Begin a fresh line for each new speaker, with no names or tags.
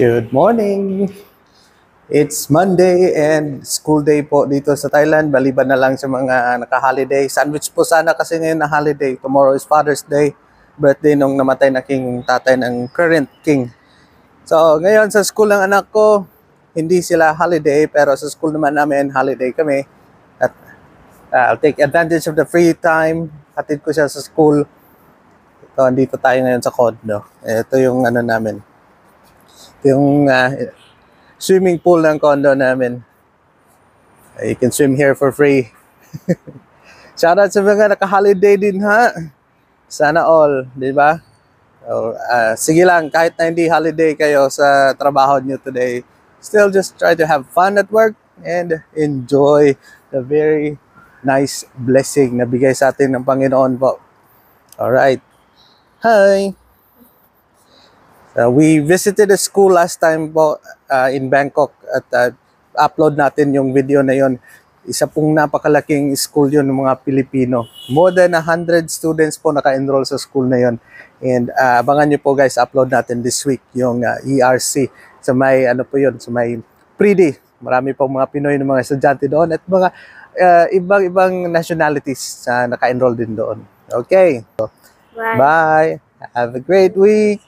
Good morning! It's Monday and school day po dito sa Thailand. Baliban na lang sa mga naka-holiday. Sandwich po sana kasi ngayon na holiday. Tomorrow is Father's Day. Birthday nung namatay na king tatay ng current king. So ngayon sa school ng anak ko, hindi sila holiday pero sa school naman namin holiday kami. At I'll take advantage of the free time. Hatid ko siya sa school. Ito, andito tayo ngayon sa condo. Ito yung ano namin. Yung swimming pool ng condo namin. You can swim here for free. Shoutout sa mga naka-holiday din ha. Sana all, di ba? So, sige lang, kahit na hindi holiday kayo sa trabaho nyo today, still just try to have fun at work and enjoy the very nice blessing na bigay sa atin ng Panginoon po. Alright. Hi! We visited a school last time po in Bangkok at upload natin yung video na yon. Isa pong napakalaking school yun ng mga Pilipino. More than 100 students po naka-enroll sa school na yon. And abangan nyo po guys, upload natin this week yung ERC. Sa may ano po yun, sa may Pridi. Marami pong mga Pinoy ng mga estudyante doon at mga ibang nationalities na naka-enroll din doon. Okay. So, bye. Have a great week.